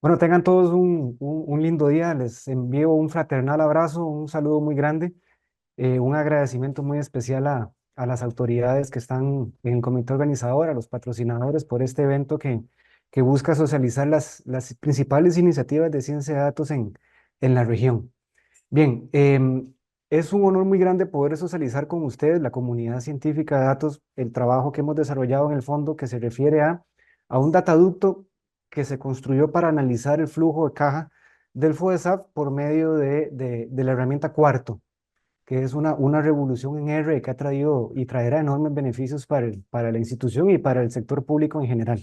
Bueno, tengan todos un lindo día. Les envío un fraternal abrazo, un saludo muy grande, un agradecimiento muy especial a las autoridades que están en el comité organizador, a los patrocinadores por este evento que busca socializar las principales iniciativas de ciencia de datos en la región. Bien, es un honor muy grande poder socializar con ustedes, la comunidad científica de datos, el trabajo que hemos desarrollado en el fondo que se refiere a un dataducto que se construyó para analizar el flujo de caja del FODESAF por medio de la herramienta Cuarto, que es una revolución en R que ha traído y traerá enormes beneficios para la institución y para el sector público en general.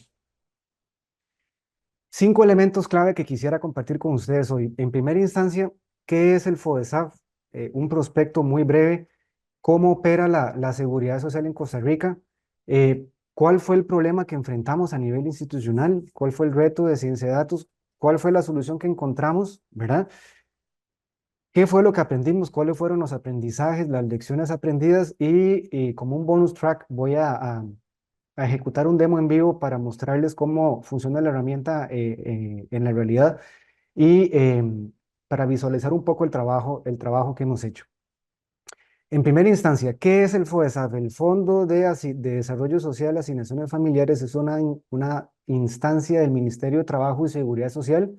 5 elementos clave que quisiera compartir con ustedes hoy. En primera instancia, ¿qué es el FODESAF? Un prospecto muy breve. ¿Cómo opera la seguridad social en Costa Rica? ¿Cuál fue el problema que enfrentamos a nivel institucional? ¿Cuál fue el reto de ciencia de datos? ¿Cuál fue la solución que encontramos? ¿Verdad? ¿Qué fue lo que aprendimos? ¿Cuáles fueron los aprendizajes, las lecciones aprendidas? Y como un bonus track voy a ejecutar un demo en vivo para mostrarles cómo funciona la herramienta en la realidad y para visualizar un poco el trabajo que hemos hecho. En primera instancia, ¿qué es el FODESAF? El Fondo de Desarrollo Social, Asignaciones Familiares es una instancia del Ministerio de Trabajo y Seguridad Social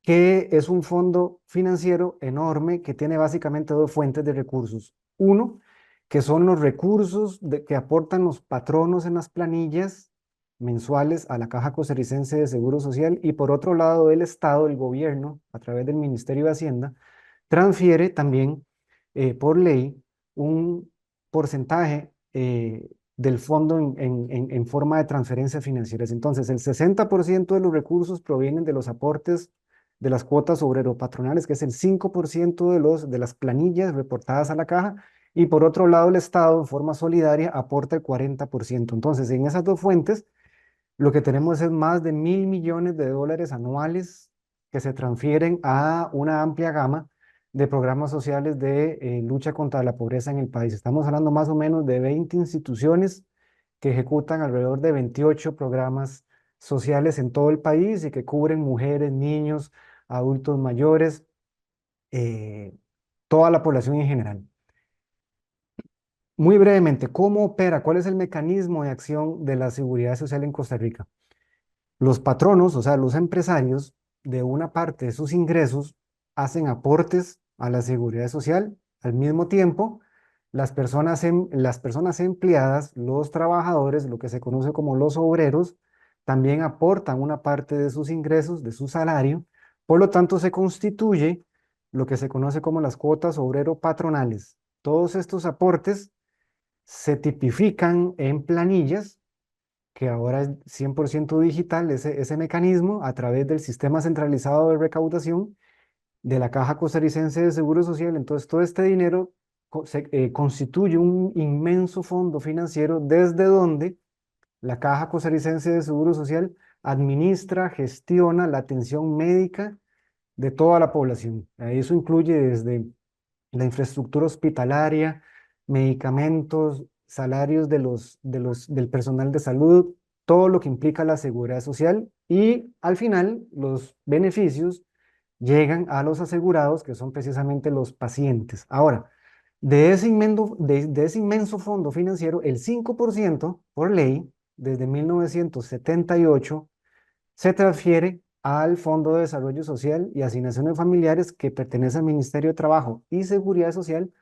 que es un fondo financiero enorme que tiene básicamente dos fuentes de recursos. Uno, que son los recursos que aportan los patronos en las planillas mensuales a la Caja Costarricense de Seguro Social y por otro lado el Estado, el gobierno, a través del Ministerio de Hacienda, transfiere también por ley un porcentaje del fondo en forma de transferencias financieras. Entonces, el 60% de los recursos provienen de los aportes de las cuotas obrero-patronales, que es el 5% de las planillas reportadas a la caja, y por otro lado el Estado, en forma solidaria, aporta el 40%. Entonces, en esas dos fuentes, lo que tenemos es más de 1.000 millones de dólares anuales que se transfieren a una amplia gama de programas sociales de lucha contra la pobreza en el país. Estamos hablando más o menos de 20 instituciones que ejecutan alrededor de 28 programas sociales en todo el país y que cubren mujeres, niños, adultos mayores, eh, toda la población en general. Muy brevemente, ¿cómo opera? ¿Cuál es el mecanismo de acción de la seguridad social en Costa Rica? Los patronos, o sea, los empresarios, de una parte de sus ingresos hacen aportes a la seguridad social. Al mismo tiempo, las personas empleadas, los trabajadores, lo que se conoce como los obreros, también aportan una parte de sus ingresos, de su salario. Por lo tanto, se constituye lo que se conoce como las cuotas obrero-patronales. Todos estos aportes se tipifican en planillas que ahora es 100% digital, ese mecanismo a través del sistema centralizado de recaudación de la Caja Costarricense de Seguro Social. Entonces, todo este dinero constituye un inmenso fondo financiero desde donde la Caja Costarricense de Seguro Social administra, gestiona la atención médica de toda la población. Eso incluye desde la infraestructura hospitalaria, medicamentos, salarios del personal de salud, todo lo que implica la seguridad social y al final los beneficios llegan a los asegurados, que son precisamente los pacientes. Ahora, de ese inmenso fondo financiero, el 5% por ley, desde 1978, se transfiere al Fondo de Desarrollo Social y Asignaciones Familiares que pertenece al Ministerio de Trabajo y Seguridad Social,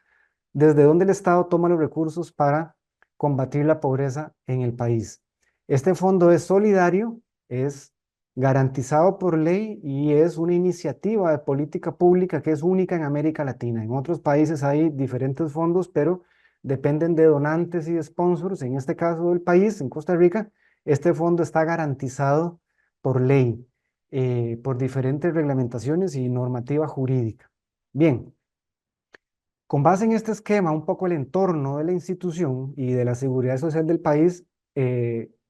desde donde el Estado toma los recursos para combatir la pobreza en el país. Este fondo es solidario, es garantizado por ley y es una iniciativa de política pública que es única en América Latina. En otros países hay diferentes fondos, pero dependen de donantes y de sponsors. En este caso del país, en Costa Rica, este fondo está garantizado por ley, por diferentes reglamentaciones y normativa jurídica. Bien. Con base en este esquema, un poco el entorno de la institución y de la seguridad social del país,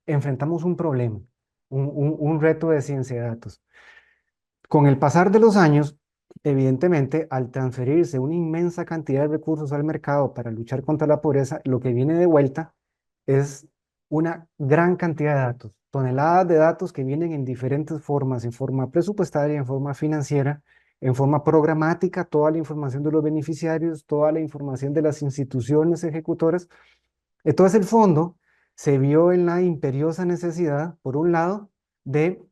enfrentamos un problema, un reto de ciencia de datos. Con el pasar de los años, evidentemente, al transferirse una inmensa cantidad de recursos al mercado para luchar contra la pobreza, lo que viene de vuelta es una gran cantidad de datos. toneladas de datos que vienen en diferentes formas, en forma presupuestaria, en forma financiera, en forma programática, toda la información de los beneficiarios, toda la información de las instituciones ejecutoras. Entonces el fondo se vio en la imperiosa necesidad, por un lado, de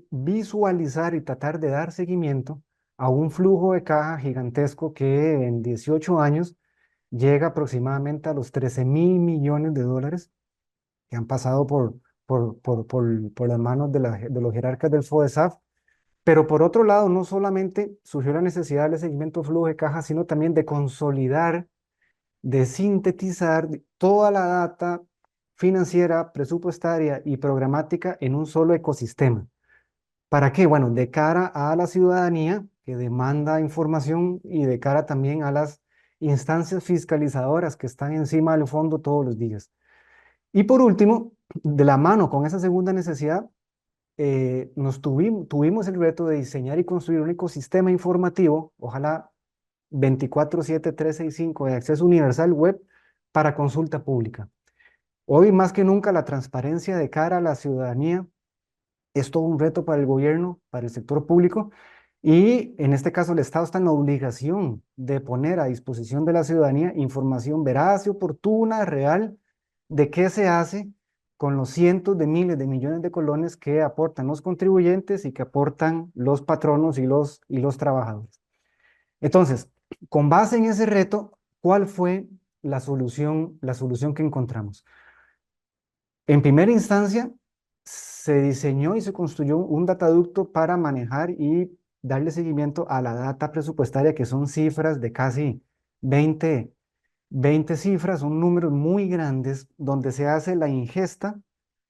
visualizar y tratar de dar seguimiento a un flujo de caja gigantesco que en 18 años llega aproximadamente a los 13.000 millones de dólares que han pasado por las manos de los jerarcas del FODESAF. Pero por otro lado, no solamente surgió la necesidad de seguimiento de flujo de caja, sino también de consolidar, de sintetizar toda la data financiera, presupuestaria y programática en un solo ecosistema. ¿Para qué? Bueno, de cara a la ciudadanía que demanda información y de cara también a las instancias fiscalizadoras que están encima del fondo todos los días. Y por último, de la mano con esa segunda necesidad, tuvimos el reto de diseñar y construir un ecosistema informativo, ojalá 24/7, 365 de acceso universal web para consulta pública. Hoy más que nunca la transparencia de cara a la ciudadanía es todo un reto para el gobierno, para el sector público, y en este caso el Estado está en la obligación de poner a disposición de la ciudadanía información veraz y oportuna, real, de qué se hace con los cientos de miles de millones de colones que aportan los contribuyentes y que aportan los patronos y los trabajadores. Entonces, con base en ese reto, ¿cuál fue la solución que encontramos? En primera instancia, se diseñó y se construyó un dataducto para manejar y darle seguimiento a la data presupuestaria, que son cifras de casi 20 20 cifras, son números muy grandes, donde se hace la ingesta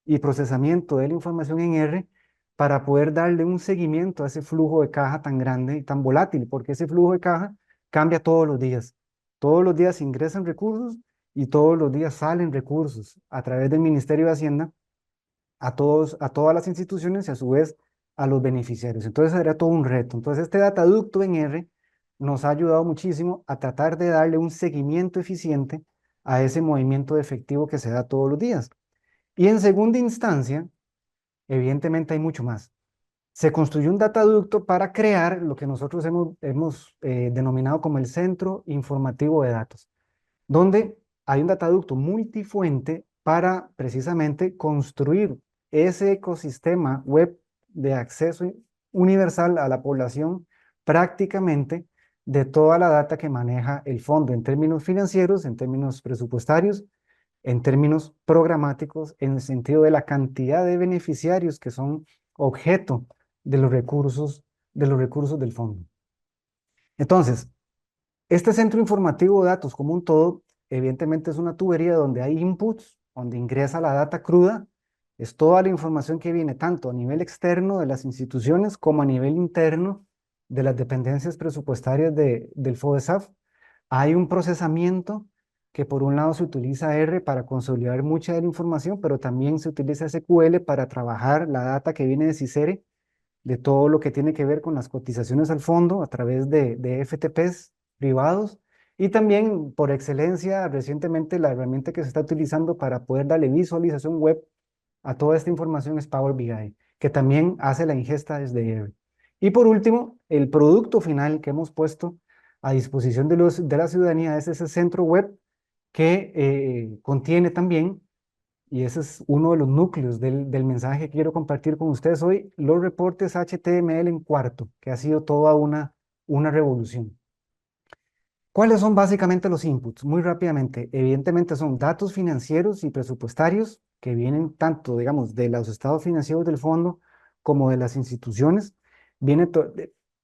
y procesamiento de la información en R para poder darle un seguimiento a ese flujo de caja tan grande y tan volátil, porque ese flujo de caja cambia todos los días. Todos los días ingresan recursos y todos los días salen recursos a través del Ministerio de Hacienda a todas las instituciones y a su vez a los beneficiarios. Entonces era todo un reto. Entonces este dataducto en R nos ha ayudado muchísimo a tratar de darle un seguimiento eficiente a ese movimiento de efectivo que se da todos los días. Y en segunda instancia, evidentemente hay mucho más. Se construyó un dataducto para crear lo que nosotros hemos denominado como el Centro Informativo de Datos, donde hay un dataducto multifuente para precisamente construir ese ecosistema web de acceso universal a la población prácticamente de toda la data que maneja el fondo en términos financieros, en términos presupuestarios, en términos programáticos, en el sentido de la cantidad de beneficiarios que son objeto de los recursos del fondo. Entonces, este centro informativo de datos como un todo, evidentemente es una tubería donde hay inputs, donde ingresa la data cruda, es toda la información que viene tanto a nivel externo de las instituciones como a nivel interno de las dependencias presupuestarias del FODESAF. Hay un procesamiento que por un lado se utiliza R para consolidar mucha de la información, pero también se utiliza SQL para trabajar la data que viene de CICERE, de todo lo que tiene que ver con las cotizaciones al fondo a través de FTPs privados y también por excelencia recientemente la herramienta que se está utilizando para poder darle visualización web a toda esta información es Power BI, que también hace la ingesta desde R. Y por último, el producto final que hemos puesto a disposición de la ciudadanía es ese centro web que contiene también, y ese es uno de los núcleos del mensaje que quiero compartir con ustedes hoy, los reportes HTML en cuarto, que ha sido toda una revolución. ¿Cuáles son básicamente los inputs? Muy rápidamente, evidentemente son datos financieros y presupuestarios que vienen tanto, digamos, de los estados financieros del fondo como de las instituciones.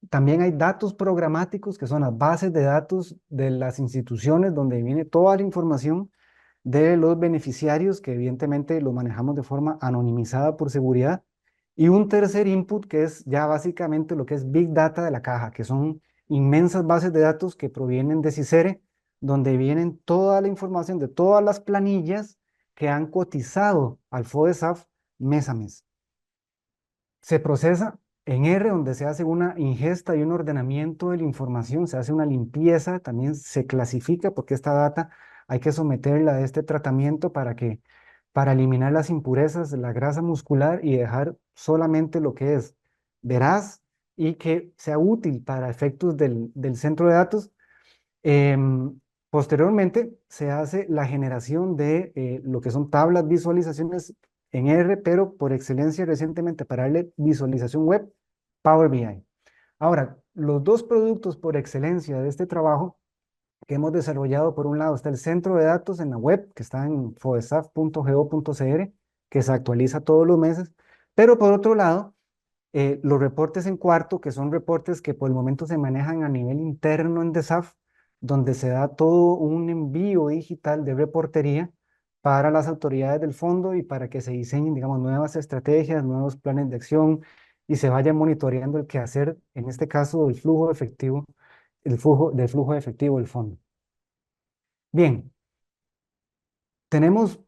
También hay datos programáticos que son las bases de datos de las instituciones donde viene toda la información de los beneficiarios que evidentemente lo manejamos de forma anonimizada por seguridad. Y un tercer input que es ya básicamente lo que es Big Data de la caja, que son inmensas bases de datos que provienen de CICERE, donde vienen toda la información de todas las planillas que han cotizado al FODESAF mes a mes. Se procesa en R, donde se hace una ingesta y un ordenamiento de la información, se hace una limpieza, también se clasifica, porque esta data hay que someterla a este tratamiento para que para eliminar las impurezas, la grasa muscular y dejar solamente lo que es veraz y que sea útil para efectos del centro de datos. Em, Posteriormente se hace la generación de lo que son tablas, visualizaciones en R, pero por excelencia recientemente para darle visualización web, Power BI. Ahora, los dos productos por excelencia de este trabajo que hemos desarrollado, por un lado está el centro de datos en la web, que está en fodesaf.go.cr, que se actualiza todos los meses, pero por otro lado, los reportes en cuarto, que son reportes que por el momento se manejan a nivel interno en DESAF, donde se da todo un envío digital de reportería para las autoridades del fondo y para que se diseñen, digamos, nuevas estrategias, nuevos planes de acción y se vaya monitoreando el quehacer, en este caso, el flujo efectivo, del flujo de efectivo del fondo. Bien, tenemos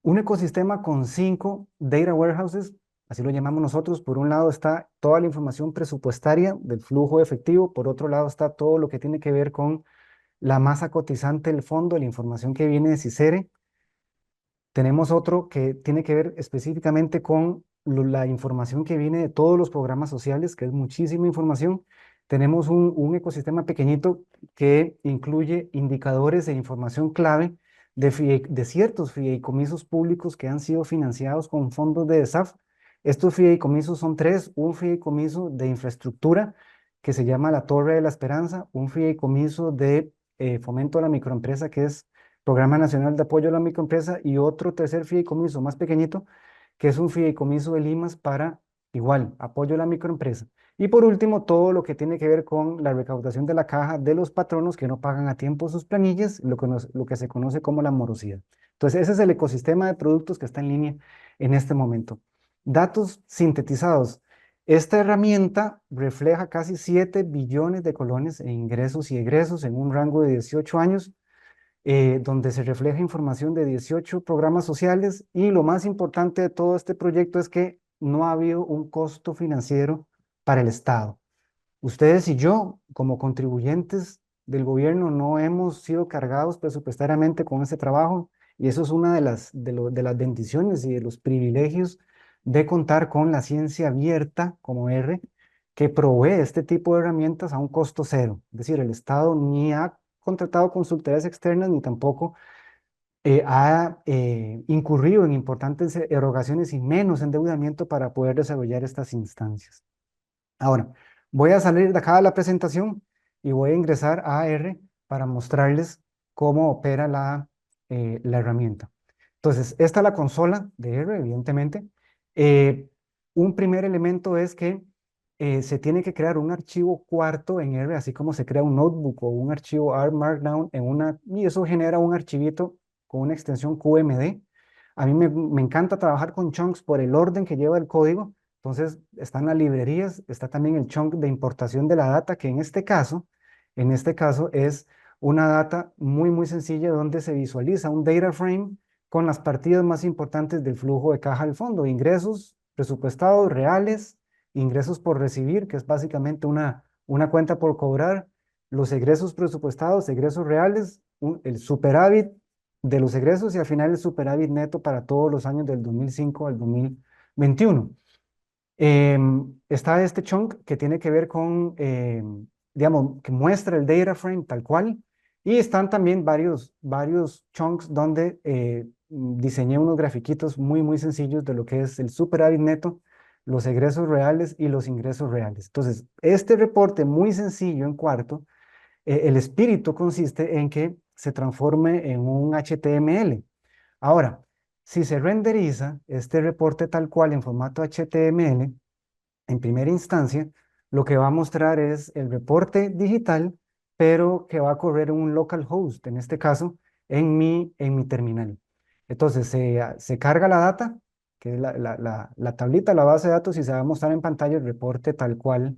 un ecosistema con 5 data warehouses, así lo llamamos nosotros. Por un lado está toda la información presupuestaria del flujo de efectivo, por otro lado está todo lo que tiene que ver con la masa cotizante del fondo, la información que viene de CICERE. Tenemos otro que tiene que ver específicamente con la información que viene de todos los programas sociales, que es muchísima información. Tenemos un ecosistema pequeñito que incluye indicadores e información clave de ciertos fideicomisos públicos que han sido financiados con fondos de DESAF. Estos fideicomisos son tres: un fideicomiso de infraestructura que se llama la Torre de la Esperanza, un fideicomiso de fomento a la microempresa, que es Programa Nacional de Apoyo a la Microempresa, y otro tercer fideicomiso más pequeñito, que es un fideicomiso de Limas para, igual, apoyo a la microempresa. Y por último, todo lo que tiene que ver con la recaudación de la caja de los patronos que no pagan a tiempo sus planillas, lo que se conoce como la morosidad. Entonces, ese es el ecosistema de productos que está en línea en este momento. Datos sintetizados. Esta herramienta refleja casi 7 billones de colones en ingresos y egresos en un rango de 18 años, donde se refleja información de 18 programas sociales, y lo más importante de todo este proyecto es que no ha habido un costo financiero para el Estado. Ustedes y yo, como contribuyentes del gobierno, no hemos sido cargados presupuestariamente con este trabajo, y eso es una de las bendiciones y de los privilegios de contar con la ciencia abierta como R, que provee este tipo de herramientas a un costo cero. Es decir, el Estado ni ha contratado consultorías externas ni tampoco ha incurrido en importantes erogaciones y menos endeudamiento para poder desarrollar estas instancias. Ahora, voy a salir de acá de la presentación y voy a ingresar a R para mostrarles cómo opera la herramienta. Entonces, esta es la consola de R, evidentemente. Eh, un primer elemento es que se tiene que crear un archivo cuarto en R, así como se crea un notebook o un archivo R Markdown y eso genera un archivito con una extensión QMD. A mí me encanta trabajar con chunks por el orden que lleva el código. Entonces, están las librerías, está también el chunk de importación de la data, que en este caso es una data muy, muy sencilla donde se visualiza un data frame con las partidas más importantes del flujo de caja del fondo: ingresos presupuestados reales, ingresos por recibir, que es básicamente una cuenta por cobrar, los egresos presupuestados, egresos reales, el superávit de los egresos y al final el superávit neto para todos los años del 2005 al 2021. Está este chunk que tiene que ver con, digamos, que muestra el data frame tal cual, y están también varios chunks donde diseñé unos grafiquitos muy, muy sencillos de lo que es el superávit neto, los egresos reales y los ingresos reales. Entonces, este reporte muy sencillo en cuarto, el espíritu consiste en que se transforme en un HTML. Ahora, si se renderiza este reporte tal cual en formato HTML, en primera instancia, lo que va a mostrar es el reporte digital, pero que va a correr en un localhost, en este caso, en mi terminal. Entonces, se carga la data, que es la tablita, la base de datos, y se va a mostrar en pantalla el reporte tal cual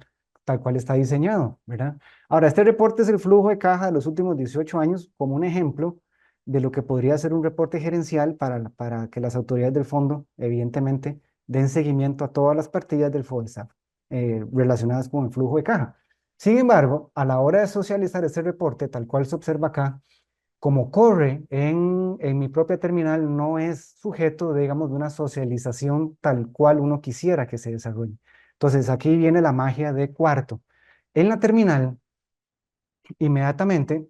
está diseñado, ¿verdad? Ahora, este reporte es el flujo de caja de los últimos 18 años, como un ejemplo de lo que podría ser un reporte gerencial para que las autoridades del fondo, evidentemente, den seguimiento a todas las partidas del FODESAF relacionadas con el flujo de caja. Sin embargo, a la hora de socializar este reporte, tal cual se observa acá, como corre en mi propia terminal, no es sujeto, digamos, de una socialización tal cual uno quisiera que se desarrolle. Entonces, aquí viene la magia de Cuarto. En la terminal, inmediatamente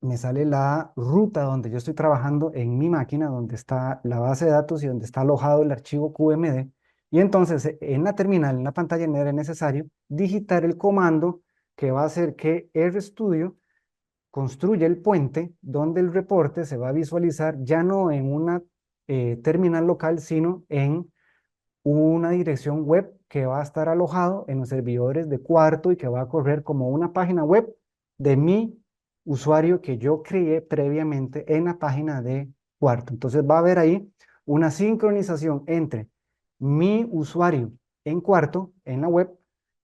me sale la ruta donde yo estoy trabajando en mi máquina, donde está la base de datos y donde está alojado el archivo QMD. Y entonces en la terminal, en la pantalla, me era necesario digitar el comando que va a hacer que RStudio construya el puente donde el reporte se va a visualizar ya no en una terminal local, sino en una dirección web que va a estar alojado en los servidores de Cuarto y que va a correr como una página web de mi usuario que yo creé previamente en la página de Cuarto. Entonces va a haber ahí una sincronización entre mi usuario en Cuarto, en la web,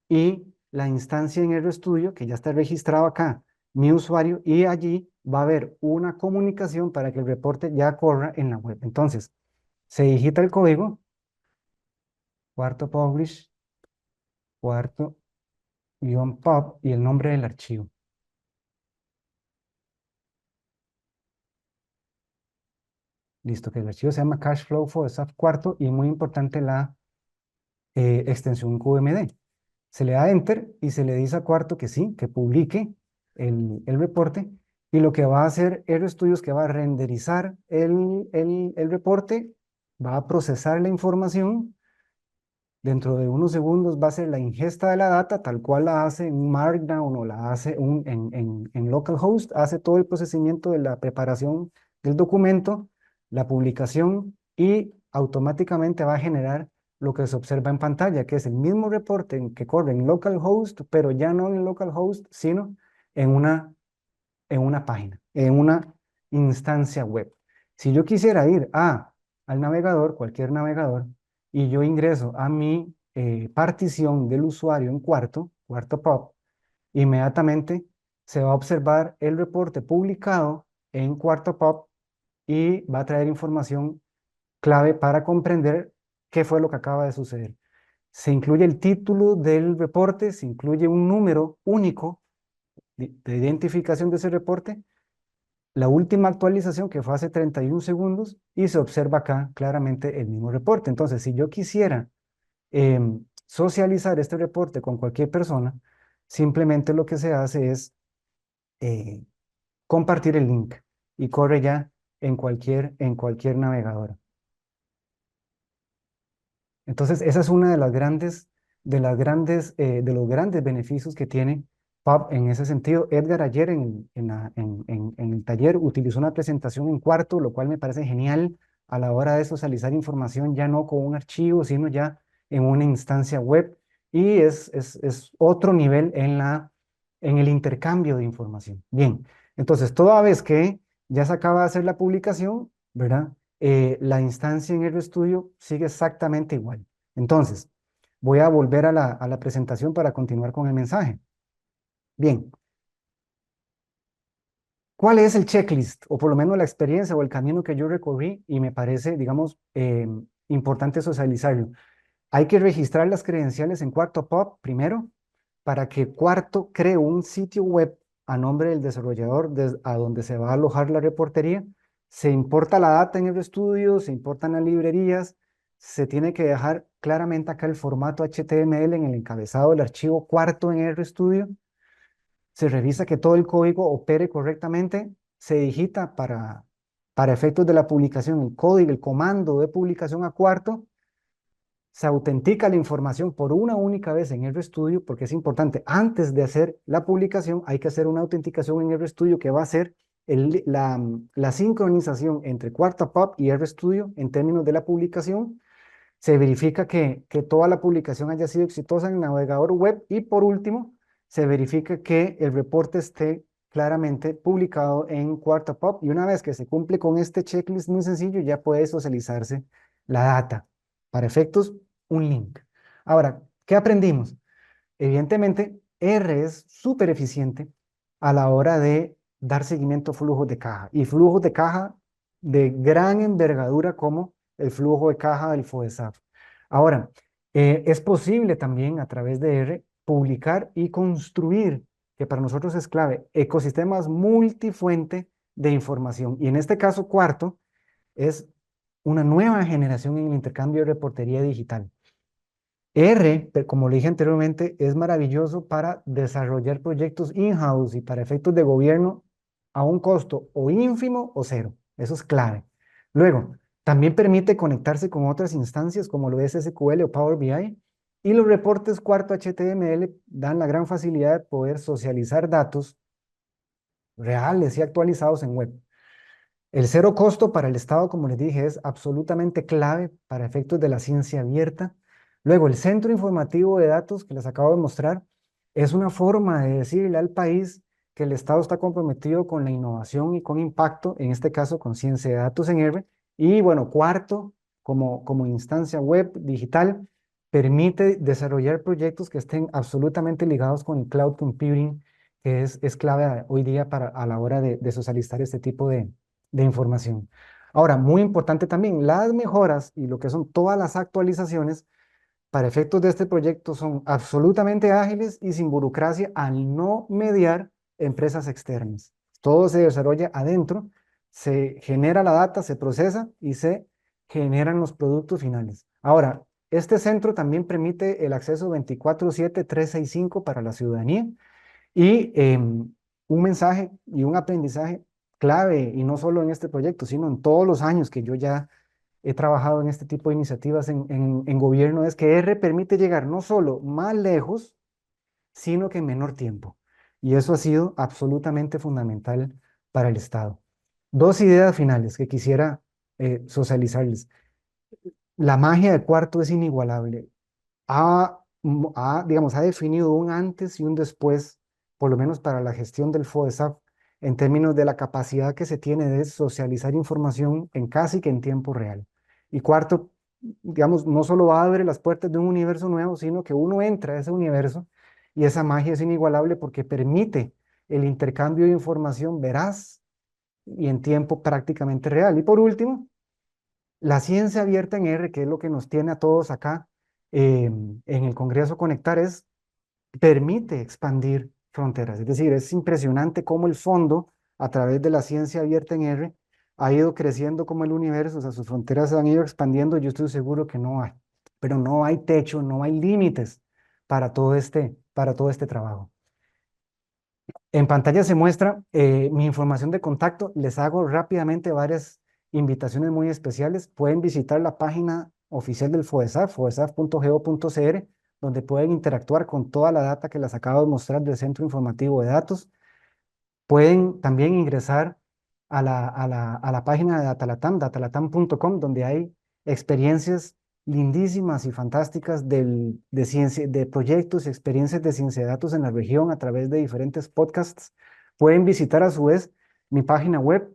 y la instancia en RStudio que ya está registrado acá, mi usuario, y allí va a haber una comunicación para que el reporte ya corra en la web. Entonces, se digita el código Cuarto publish, Cuarto guión pub y el nombre del archivo. Listo, que el archivo se llama Cashflow for SAP Cuarto y muy importante la extensión QMD. Se le da Enter y se le dice a Cuarto que sí, que publique el reporte. Y lo que va a hacer RStudio es que va a renderizar el reporte, va a procesar la información. Dentro de unos segundos va a ser la ingesta de la data, tal cual la hace en Markdown o la hace en localhost, hace todo el procesamiento de la preparación del documento, la publicación y automáticamente va a generar lo que se observa en pantalla, que es el mismo reporte que corre en localhost, pero ya no en localhost, sino en una página, en una instancia web. Si yo quisiera ir al navegador, cualquier navegador, y yo ingreso a mi partición del usuario en Cuarto pub, inmediatamente se va a observar el reporte publicado en Cuarto pub y va a traer información clave para comprender qué fue lo que acaba de suceder. Se incluye el título del reporte, se incluye un número único de identificación de ese reporte, la última actualización que fue hace 31 segundos y se observa acá claramente el mismo reporte. Entonces, si yo quisiera socializar este reporte con cualquier persona, simplemente lo que se hace es eh, compartir el link y corre ya en cualquier navegador. Entonces, esa es una de los grandes beneficios que tiene PUB en ese sentido. Edgar ayer en el taller utilizó una presentación en Cuarto, lo cual me parece genial a la hora de socializar información, ya no con un archivo, sino ya en una instancia web. Y es otro nivel en el intercambio de información. Bien, entonces, toda vez que ya se acaba de hacer la publicación, ¿verdad? La instancia en RStudio sigue exactamente igual. Entonces, voy a volver a la presentación para continuar con el mensaje. Bien, ¿cuál es el checklist? O por lo menos la experiencia o el camino que yo recorrí y me parece, digamos, importante socializarlo. Hay que registrar las credenciales en Cuarto pub primero para que Cuarto cree un sitio web a nombre del desarrollador a donde se va a alojar la reportería. Se importa la data en el estudio, se importan las librerías, se tiene que dejar claramente acá el formato HTML en el encabezado del archivo Cuarto en RStudio. Se revisa que todo el código opere correctamente, se digita para efectos de la publicación el código, el comando de publicación a Cuarto, se autentica la información por una única vez en RStudio, porque es importante, antes de hacer la publicación hay que hacer una autenticación en RStudio que va a ser la sincronización entre Cuarto pub y RStudio en términos de la publicación. Se verifica que toda la publicación haya sido exitosa en el navegador web y por último, se verifica que el reporte esté claramente publicado en Cuarto pub y una vez que se cumple con este checklist muy sencillo, ya puede socializarse la data. Para efectos, un link. Ahora, ¿qué aprendimos? Evidentemente, R es súper eficiente a la hora de dar seguimiento a flujos de caja y flujos de caja de gran envergadura como el flujo de caja del FODESAF. Ahora, es posible también a través de R publicar y construir, que para nosotros es clave, ecosistemas multifuente de información. Y en este caso, cuarto, es una nueva generación en el intercambio de reportería digital. R, como le dije anteriormente, es maravilloso para desarrollar proyectos in-house y para efectos de gobierno a un costo o ínfimo o cero. Eso es clave. Luego, también permite conectarse con otras instancias como lo es SQL o Power BI. Y los reportes cuarto HTML dan la gran facilidad de poder socializar datos reales y actualizados en web. El cero costo para el Estado, como les dije, es absolutamente clave para efectos de la ciencia abierta. Luego, el centro informativo de datos que les acabo de mostrar es una forma de decirle al país que el Estado está comprometido con la innovación y con impacto, en este caso con ciencia de datos en R. Y bueno, cuarto, como instancia web digital, permite desarrollar proyectos que estén absolutamente ligados con el cloud computing, que es clave hoy día a la hora de socializar este tipo de información. Ahora, muy importante también, las mejoras y lo que son todas las actualizaciones para efectos de este proyecto son absolutamente ágiles y sin burocracia al no mediar empresas externas. Todo se desarrolla adentro, se genera la data, se procesa y se generan los productos finales. Ahora, este centro también permite el acceso 24/7, 365 para la ciudadanía y un mensaje y un aprendizaje clave, y no solo en este proyecto, sino en todos los años que yo ya he trabajado en este tipo de iniciativas en gobierno, es que R permite llegar no solo más lejos, sino que en menor tiempo. Y eso ha sido absolutamente fundamental para el Estado. Dos ideas finales que quisiera socializarles. La magia del cuarto es inigualable. Digamos, ha definido un antes y un después, por lo menos para la gestión del FODESAF, en términos de la capacidad que se tiene de socializar información en casi que en tiempo real. Y cuarto, digamos, no solo abre las puertas de un universo nuevo, sino que uno entra a ese universo y esa magia es inigualable porque permite el intercambio de información veraz y en tiempo prácticamente real. Y por último, la ciencia abierta en R, que es lo que nos tiene a todos acá en el Congreso Conectar, permite expandir fronteras. Es decir, es impresionante cómo el fondo, a través de la ciencia abierta en R, ha ido creciendo como el universo, o sea, sus fronteras se han ido expandiendo. Yo estoy seguro que no hay, pero no hay techo, no hay límites para todo este trabajo. En pantalla se muestra mi información de contacto. Les hago rápidamente varias invitaciones muy especiales. Pueden visitar la página oficial del FODESAF, fodesaf.go.cr, donde pueden interactuar con toda la data que les acabo de mostrar del Centro Informativo de Datos. Pueden también ingresar a la página de Datalatam, datalatam.com, donde hay experiencias lindísimas y fantásticas de proyectos y experiencias de ciencia de datos en la región a través de diferentes podcasts. Pueden visitar a su vez mi página web,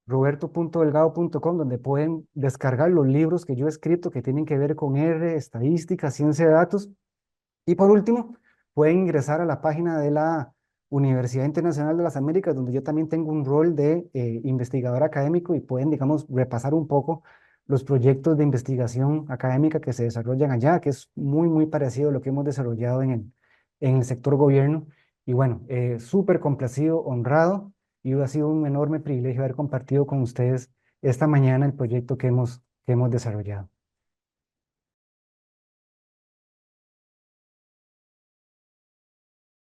roberto.delgado.com, donde pueden descargar los libros que yo he escrito que tienen que ver con R, estadística, ciencia de datos. Y por último, pueden ingresar a la página de la Universidad Internacional de las Américas, donde yo también tengo un rol de investigador académico, y pueden, digamos, repasar un poco los proyectos de investigación académica que se desarrollan allá, que es muy, muy parecido a lo que hemos desarrollado en el sector gobierno. Y bueno, súper complacido, honrado, y ha sido un enorme privilegio haber compartido con ustedes esta mañana el proyecto que hemos desarrollado.